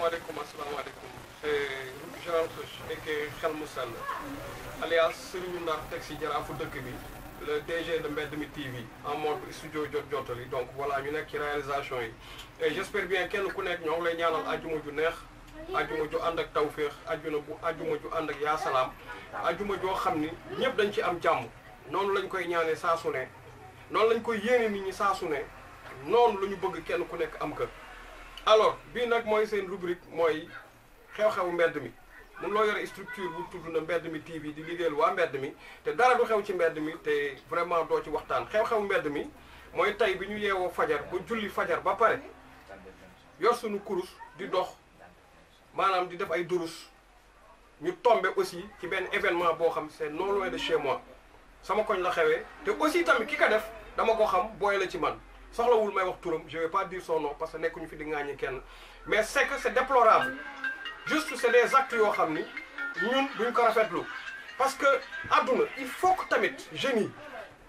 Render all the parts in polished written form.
asalaamaaleykum c'est Général Kheuch Xel mu Sell alias Serigne Ndar teg si jaraafu dëkk bi le DG de Mbedd mi TV en mode studio jotali donc voilà ñu nekk ci réalisation yi et j'espère bien kenn ku nekk ñoo ngi lay ñaanal ajjuma ju neex ajjuma ju ànd ak tawféex ajjuma ju ànd ak yaa salaam ajjuma joo xam ni ñëpp dañ ci am jàmm noonu lañ koy ñaanee saa su ne noonu lañ koy yéene nit ñi saa su ne noonu la ñu bëgg kenn ku nekk am kër. alors bii nag mooy seen rubrique mooy xew-xewu mbedd mi mun loo yore structure bu tudd na Mbedd mi TV di liggéeyal waa mbedd mi te dara du xew ci mbedd mi te vraiment doo ci waxtaan xew-xewu mbedd mi mooy tey bi ñu yeewoo fajar ba julli fajar ba pare yor suñu kurus di dox maanaam di def ay durus ñu tombé aussi ci benn événement boo xam c'est non loin de chez moi sama koñ la xewee te aussi tamit ki ka def dama ko xam booy la ci man soxlawul may wax turam je vais pas dire son nom parce que nekkuñu fi di ŋaañi kenn mais c'est que c'est déplorable juste c'est des actes yoo xam ni ñun duñ ko rafetlu parce que àdduna il faut que tamit jeunes yi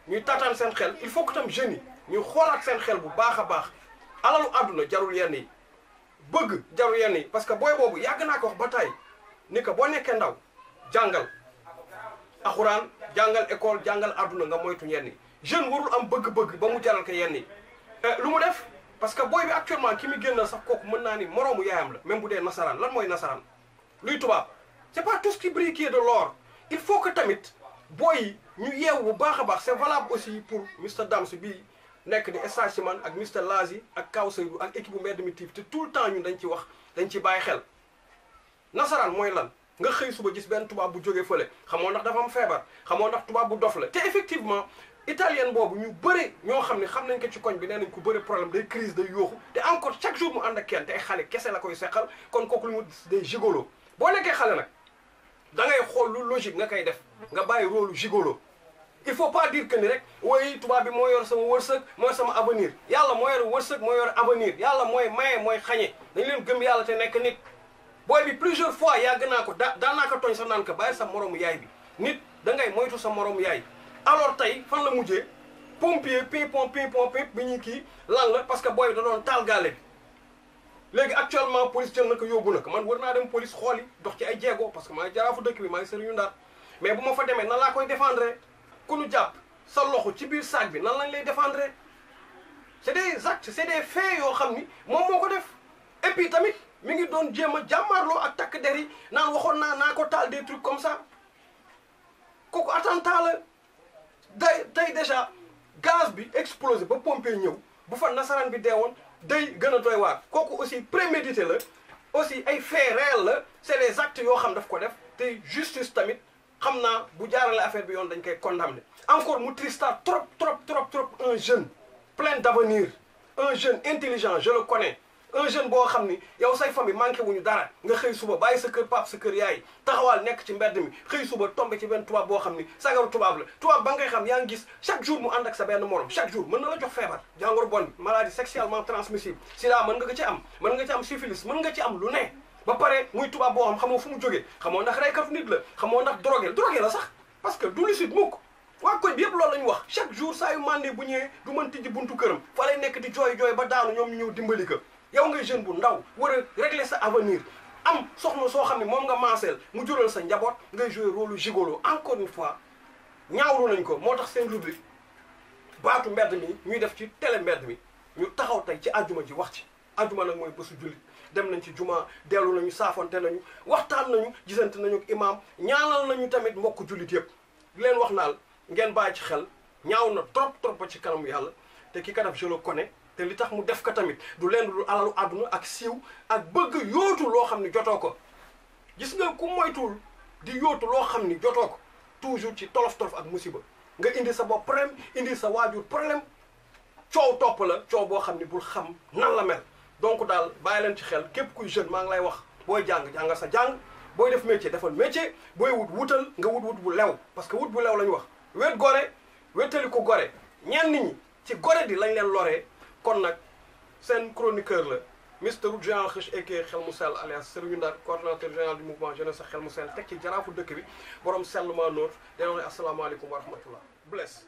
ñuy taataan seen xel il faut que tam jeunes yi ñuy xoolaat seen xel bu baax a baax alalu àdduna jarul yenn yi bëgg jarul yenn yi parce que booy boobu yàgg naa ko wax ba tey ni que boo nekkee ndaw jàngal alxuraan jàngal école jàngal àdduna nga moytu yenn yi jeune warul am bëgg-bëgg ba mu jaral ko yenn yi lu mu def parce que booy bi actuellement ki muy génnal sax kooku mën naa ni moroomu yaayam la même bu dee nasaraan lan mooy nasaraan luy tubaab c'est pas tout ce qui brille qui est de l'or il faut que tamit booy yi ñu yeewu bu baax a baax c'est valable aussi pour Mr Dams bii nekk di stage ci man ak Mr Lazi ak Kaw Seydou ak équipe bu Mbedd mi TV te tout le temps ñun dañ ci wax dañ ci bàyyi xel nasaraan mooy lan nga xëy suba gis benn tubaab bu jógee fële xamoo ndax dafa am feebar xamoo ndax tubaab bu dof la te effectivement italien boobu ñu bëri ñoo xam ne xam nañ ko ci koñ bi nee nañ ko bëri problème day crise day yooxu te encore chaque jour mu ànd ak kenn te ay xale kese la koy seqal kon kooku lu mu day gigolo boo nekkee xale nag da ngay xool lu logique nga koy def nga bàyyi rôle gigolo il faut pas dire que ni rek woy tubaab bi moo yor sama wërsëg mooy sama avenir yàlla moo yor wërsëg moo yor avenir yàlla mooy maye mooy xañe dañ leen gëm yàlla te nekk nit booy bi plusieurs fois yàgg naa ko daan naa ko tooñ sa naan ko bàyyi sa moroomu yaay bi nit da ngay moytu sa moroomu yaay alors tey fan la mujjee pompier pimpon bi ñuy kii lan la parce que booy bi da doon taal gaale bi léegi actuellement police jël na ko yóbbu na ko man war naa dem police xooli dox ci ay jéego parce que maa ngi jaraafu dëkk bi maa ngi Serigne Ndar mais bu ma fa demee nan laa koy défendre ku nu jàpp sa loxo ci biir sac bi nan lañ lay défendre c'est des actes c'est des faits yoo xam ni moom moo ko def et puis tamit mi ngi doon jéem a jàmmaarloo ak takk der yi naan waxoon naa ko taal des trucs comme ça kooku attentat la tey déjà gaz bi explosé ba pompier ñëw bu fa nasaraan bi deewoon day gën a doy waar kooku aussi prémédité la aussi ay faits réels la c'est des actes yoo xam daf ko def te justice tamit xam naa bu jaarale affaire bi yoon dañ koy condamner encore mu trista trop un jeune plein d'avenir un jeune intelligent je le connais un jeune boo xam ni yow say famille manqué wuñu dara nga xëy suba bàyyi sa kër pap sa kër yaay taxawaal nekk ci mbedd mi xëy suba tombé ci benn tubaab boo xam ni sagaru tubaab la tubaab ba ngay xam yaa ngi gis chaque jour mu ànd ak sa benn morom chaque jour mën na la jox feebar jàngoro bon bi maladie sexuellement transmissible sida mën nga ko ci am mën nga ci am syphilis mën nga ci am lu ne ba pare muy tubaab boo xam xamoo fu mu jógee xamoo ndax reykatu nit la xamoo ndax drogué la sax parce que du lucide mukk waa koñ bi yëpp loolu la ñu wax chaque jour saa yu mandé bu ñëwee du mën tijji buntu këram fa lay nekk di jooy ba daanu ñoom ñu ñëw dimbali ko yow ngay jeune bu ndaw war a régler sa avenir am soxna soo xam ne moom nga maaseel mu jural sa njaboot ngay jouer rôle gigolo encore une fois ñaawlu nañ ko moo tax seen rubrique baatu mbedd mi ñuy def ci télé mbedd mi ñu taxaw tey ci àjjuma ji wax ci àjjuma nag mooy bésu jullit dem nañ ci juma dellu nañu saafonte nañu waxtaan nañu gisante nañu ak imam ñaanal nañu tamit mbokk jullit yëpp di leen wax naal ngeen bàyyi ci xel ñaaw na trop ba ci kanam yàlla te ki ka def je le connais te li tax mu def ko tamit du leen lu alalu àdduna ak siiw ak bëgg yóotu loo xam ni jotoo ko gis nga ku moytuwul di yóotu loo xam ni jotoo ko toujours ci tolof ak musiba nga indi sa bopp problème indi sa waajur problème coow topp la coow boo xam ni bul xam nan la mel donc daal bàyyi leen ci xel képp kuy jeune maa ngi lay wax booy jàngal sa jàng booy def métier defal métier booy wutal nga wut bu lew parce que wut bu lew la ñu wax wet gore wetali ko gore ñenn ñi ci gore di lañ leen loree kon nag seen chroniqueur la Mr Général Kheuch aka Xel mu Sell alias Serigne Ndar coordonnateur général du mouvement jeunesse Xel mu Sell teg ci jaraafu dëkk bi borom sell maa noot dina wax asalaamaaleykum wa rahmatullah bless